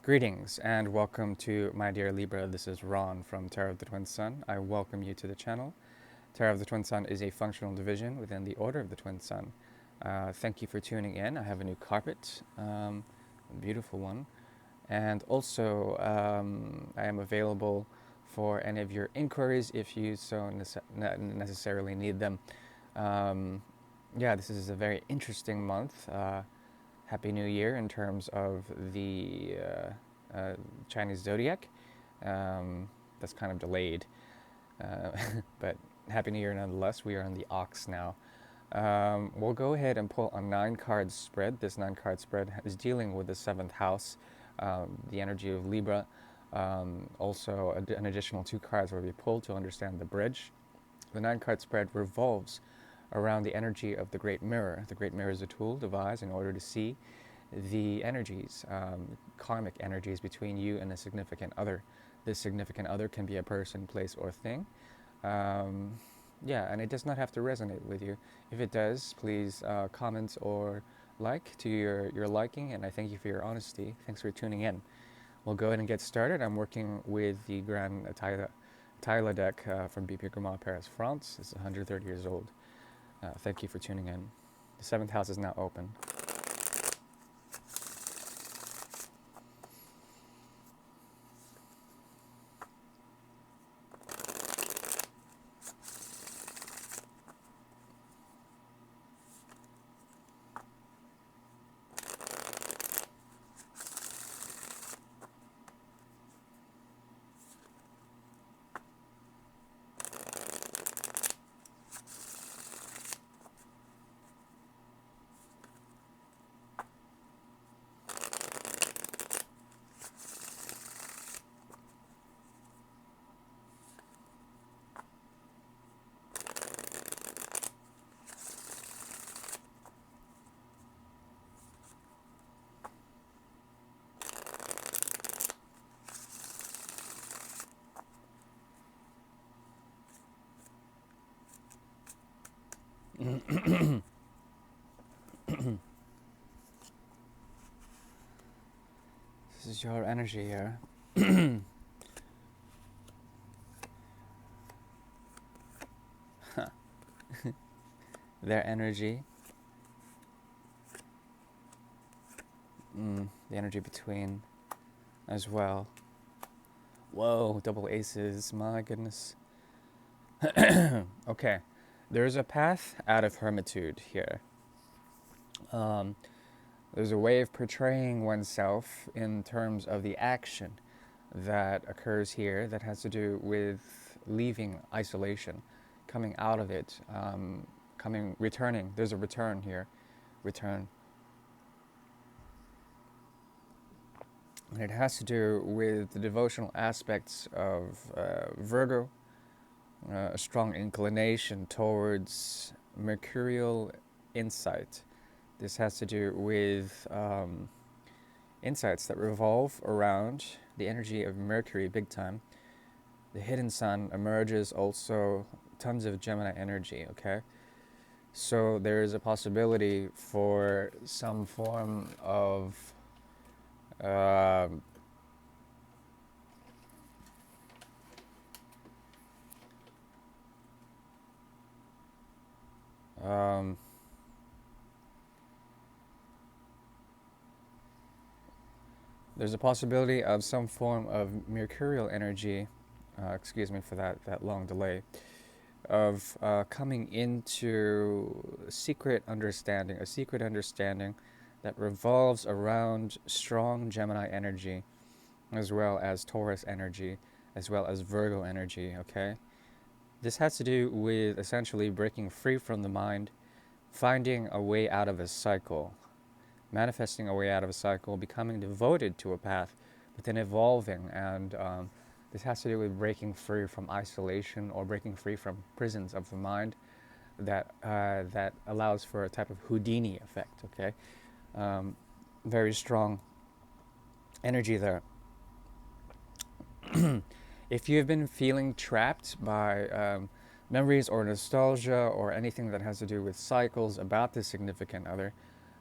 Greetings and welcome to my dear Libra. This is Ron from Tarot of the Twin Sun. I welcome you to the channel. Tarot of the Twin Sun is a functional division within the Order of the Twin Sun. Thank you for tuning in. I have a new carpet, a beautiful one. And also, I am available for any of your inquiries if you so necessarily need them. Yeah, this is a very interesting month. Happy New Year in terms of the Chinese zodiac. That's kind of delayed, but Happy New Year nonetheless. We are on the Ox now. We'll go ahead and pull a 9-card spread. This 9-card spread is dealing with the 7th house, the energy of Libra. Also, an additional 2 cards will be pulled to understand the bridge. The 9-card spread revolves around the energy of the Great Mirror. The Great Mirror is a tool devised in order to see the energies, karmic energies between you and a significant other. This significant other can be a person, place, or thing. Yeah, and it does not have to resonate with you. If it does, please comment or like to your liking, and I thank you for your honesty. Thanks for tuning in. We'll go ahead and get started. I'm working with the Grand Tyla deck from BP Grandma, Paris, France. It's 130 years old. Thank you for tuning in. The 7th house is now open. This is your energy here. Their energy. The energy between as well. Whoa, double aces, my goodness. Okay, there's a path out of hermitude here. There's a way of portraying oneself in terms of the action that occurs here that has to do with leaving isolation, coming out of it, returning. There's a return here, return. And it has to do with the devotional aspects of Virgo, a strong inclination towards mercurial insight. This has to do with insights that revolve around the energy of Mercury big time. The hidden sun emerges, also tons of Gemini energy, okay? So there is a possibility for some form of there's a possibility of some form of mercurial energy, excuse me for that long delay, of coming into a secret understanding that revolves around strong Gemini energy, as well as Taurus energy, as well as Virgo energy, okay? This has to do with essentially breaking free from the mind, finding a way out of a cycle, manifesting a way out of a cycle, becoming devoted to a path, but then evolving. And this has to do with breaking free from isolation or breaking free from prisons of the mind that allows for a type of Houdini effect, okay? Very strong energy there. If you've been feeling trapped by memories or nostalgia or anything that has to do with cycles about this significant other,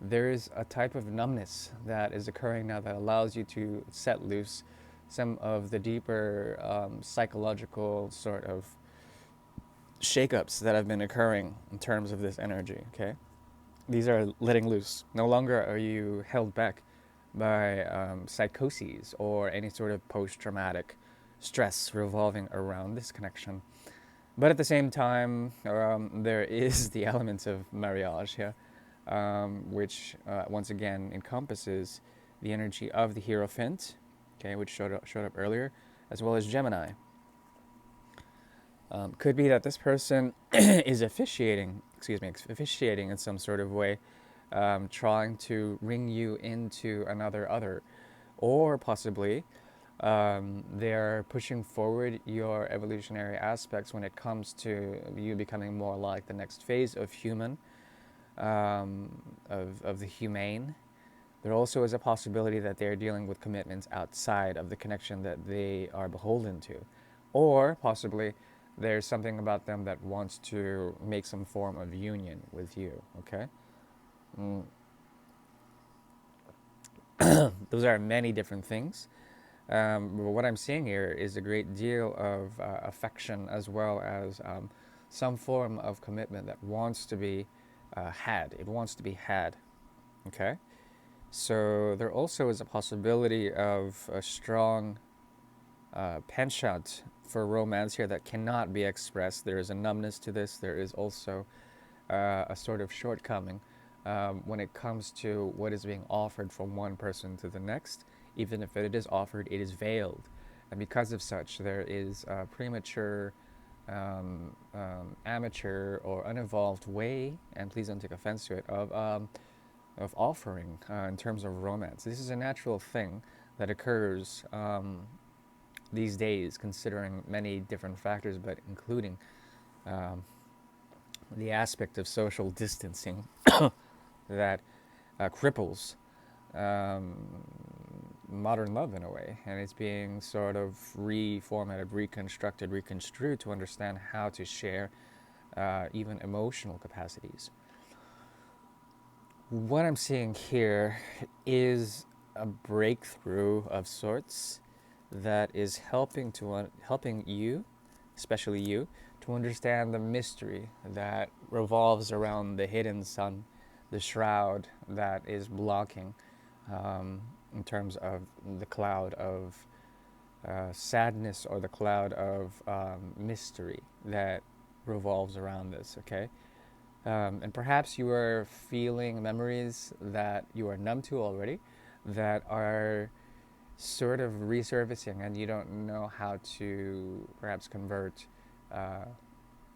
there is a type of numbness that is occurring now that allows you to set loose some of the deeper psychological sort of shakeups that have been occurring in terms of this energy. Okay, these are letting loose. No longer are you held back by psychoses or any sort of post-traumatic stress revolving around this connection. But at the same time, there is the elements of marriage here, which once again encompasses the energy of the Hierophant, okay, which showed up earlier, as well as Gemini. Could be that this person is officiating in some sort of way, trying to ring you into another other, or possibly they're pushing forward your evolutionary aspects when it comes to you becoming more like the next phase of human, of the humane. There also is a possibility that they're dealing with commitments outside of the connection that they are beholden to. Or possibly there's something about them that wants to make some form of union with you, okay? Mm. Those are many different things. But what I'm seeing here is a great deal of affection as well as some form of commitment that wants to be had. It wants to be had, okay? So there also is a possibility of a strong penchant for romance here that cannot be expressed. There is a numbness to this. There is also a sort of shortcoming when it comes to what is being offered from one person to the next. Even if it is offered, it is veiled. And because of such, there is a premature, amateur, or unevolved way, and please don't take offense to it, of offering in terms of romance. This is a natural thing that occurs these days, considering many different factors, but including the aspect of social distancing that cripples modern love in a way, and it's being sort of reformatted, reconstructed, reconstrued to understand how to share even emotional capacities. What I'm seeing here is a breakthrough of sorts that is helping you, especially you, to understand the mystery that revolves around the hidden sun, the shroud that is blocking, in terms of the cloud of sadness or the cloud of mystery that revolves around this, okay? And perhaps you are feeling memories that you are numb to already that are sort of resurfacing, and you don't know how to perhaps convert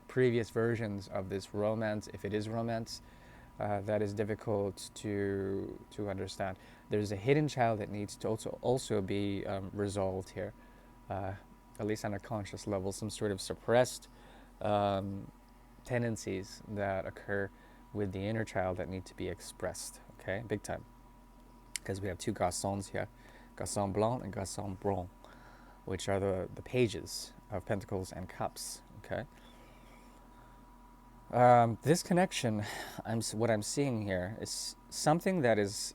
previous versions of this romance, if it is romance, that is difficult to understand. There's a hidden child that needs to also be resolved here, at least on a conscious level, some sort of suppressed tendencies that occur with the inner child that need to be expressed, okay, big time. Because we have two garçons here, garçon blanc and garçon brun, which are the pages of pentacles and cups, okay. This connection, what I'm seeing here is something that is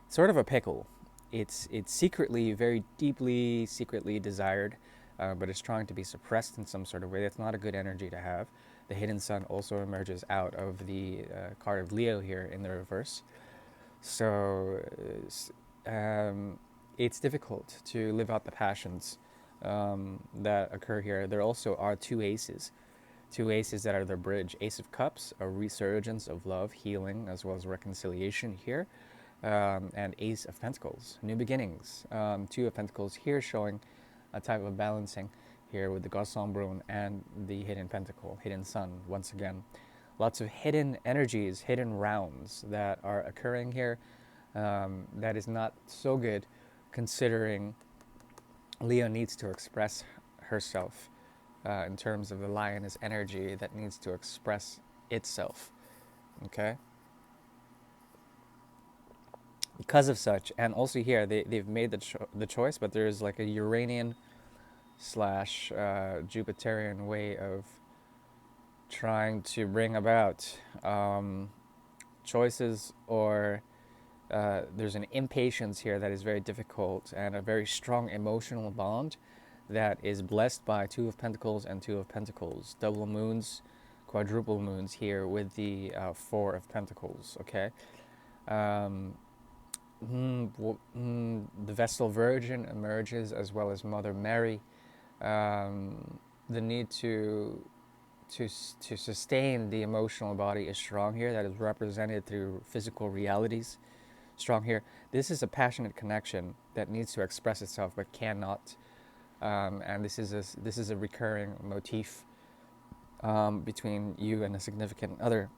sort of a pickle. It's secretly, very deeply, secretly desired, but it's trying to be suppressed in some sort of way. That's not a good energy to have. The hidden sun also emerges out of the card of Leo here in the reverse. So it's difficult to live out the passions that occur here. There also are two aces that are the bridge. Ace of Cups, a resurgence of love, healing, as well as reconciliation here. And Ace of Pentacles, new beginnings. Two of Pentacles here showing a type of balancing here with the Garçon Brun and the hidden Pentacle, hidden Sun, once again. Lots of hidden energies, hidden rounds that are occurring here. That is not so good, considering Leo needs to express herself in terms of the lioness energy that needs to express itself, okay? Because of such, and also here, they've made the choice, but there's like a Uranian / Jupiterian way of trying to bring about choices, or there's an impatience here that is very difficult, and a very strong emotional bond that is blessed by Two of Pentacles and Two of Pentacles. Double moons, quadruple moons here with the Four of Pentacles, okay? Um, the Vestal Virgin emerges, as well as Mother Mary. The need to sustain the emotional body is strong here. That is represented through physical realities. Strong here. This is a passionate connection that needs to express itself but cannot. And this is a recurring motif between you and a significant other.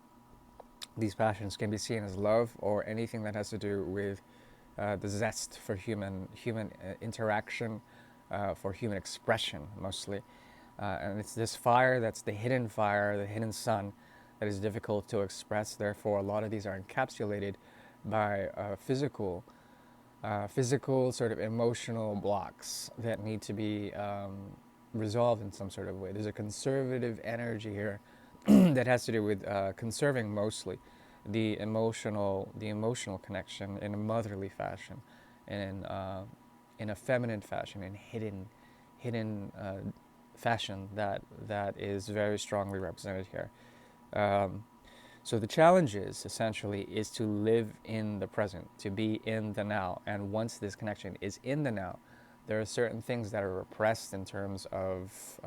These passions can be seen as love or anything that has to do with the zest for human interaction, for human expression mostly. And it's this fire that's the hidden fire, the hidden sun, that is difficult to express. Therefore, a lot of these are encapsulated by physical sort of emotional blocks that need to be resolved in some sort of way. There's a conservative energy here that has to do with conserving mostly the emotional connection in a motherly fashion, and in a feminine fashion, in hidden fashion that is very strongly represented here. So the challenge is to live in the present, to be in the now. And once this connection is in the now, there are certain things that are repressed in terms of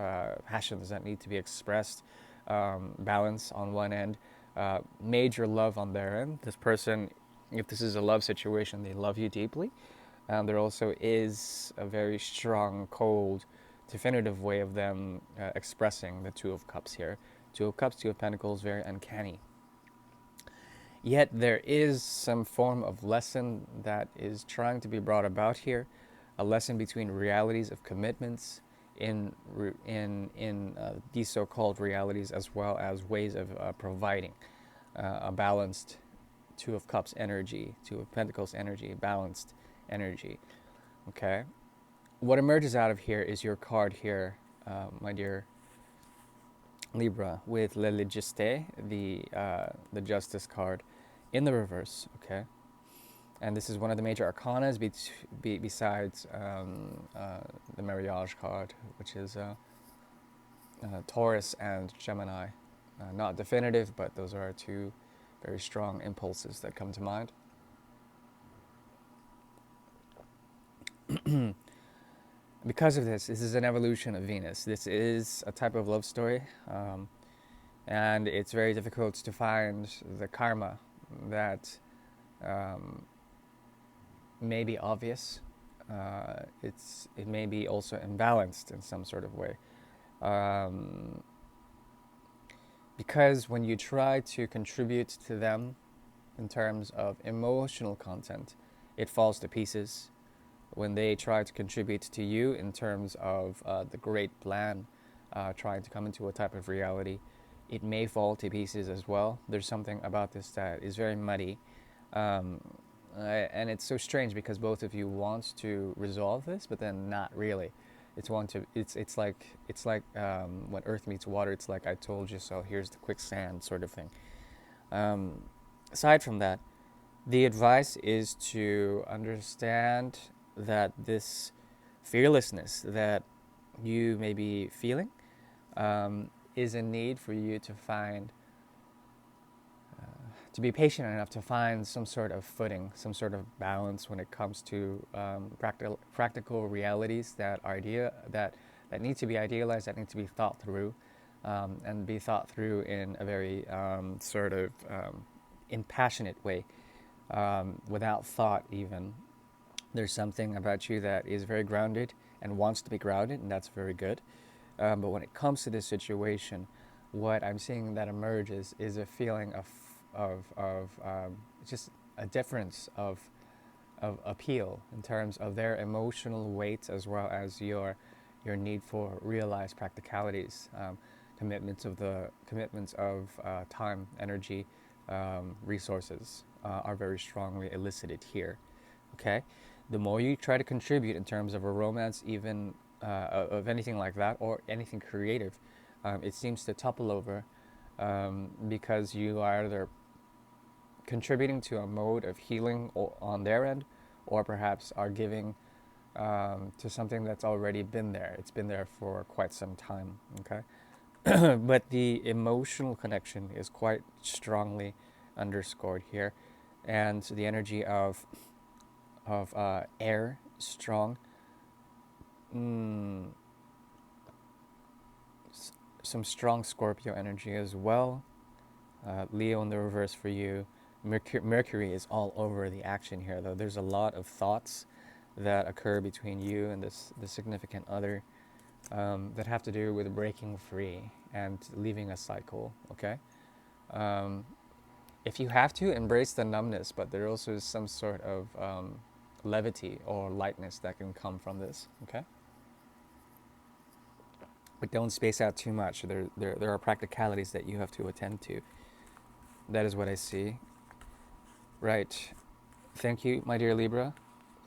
passions that need to be expressed, balance on one end, major love on their end. This person, if this is a love situation, they love you deeply. There also is a very strong, cold, definitive way of them expressing the Two of Cups here. Two of Cups, Two of Pentacles, very uncanny. Yet there is some form of lesson that is trying to be brought about here, a lesson between realities of commitments in these so-called realities, as well as ways of providing a balanced Two of Cups energy, Two of Pentacles energy, balanced energy. Okay, what emerges out of here is your card here, my dear Libra, with Le Legiste, the Justice card, in the reverse. Okay, and this is one of the major arcanas besides the Marriage card, which is Taurus and Gemini. Not definitive, but those are two very strong impulses that come to mind. Because of this is an evolution of Venus. This is a type of love story, and it's very difficult to find the karma that may be obvious. It may be also imbalanced in some sort of way. Because when you try to contribute to them in terms of emotional content, it falls to pieces. When they try to contribute to you in terms of the great plan, trying to come into a type of reality, it may fall to pieces as well. There's something about this that is very muddy. And it's so strange because both of you want to resolve this, but then not really. It's like when earth meets water. It's like I told you so. Here's the quicksand sort of thing. Aside from that, the advice is to understand that this fearlessness that you may be feeling is a need for you to find, to be patient enough to find some sort of footing, some sort of balance when it comes to practical realities that need to be idealized, that need to be thought through, and be thought through in a very sort of impassionate way, without thought even. There's something about you that is very grounded and wants to be grounded, and that's very good. But when it comes to this situation, what I'm seeing that emerges is a feeling of just a difference of appeal in terms of their emotional weight, as well as your need for realized practicalities, commitments of time, energy, resources are very strongly elicited here. Okay, the more you try to contribute in terms of a romance, even of anything like that, or anything creative, it seems to topple over, because you are either contributing to a mode of healing on their end, or perhaps are giving to something that's already been there. It's been there for quite some time, okay? But the emotional connection is quite strongly underscored here, and the energy of air strong. Mm, some strong Scorpio energy as well. Leo in the reverse for you. Mercury is all over the action here, though. There's a lot of thoughts that occur between you and the significant other that have to do with breaking free and leaving a cycle, okay? Um, if you have to, embrace the numbness, but there also is some sort of levity or lightness that can come from this, okay? But don't space out too much. There are practicalities that you have to attend to. That is what I see. Right. Thank you, my dear Libra.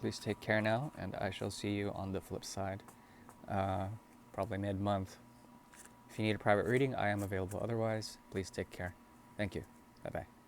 Please take care now, and I shall see you on the flip side, probably mid-month. If you need a private reading, I am available. Otherwise, please take care. Thank you. Bye-bye.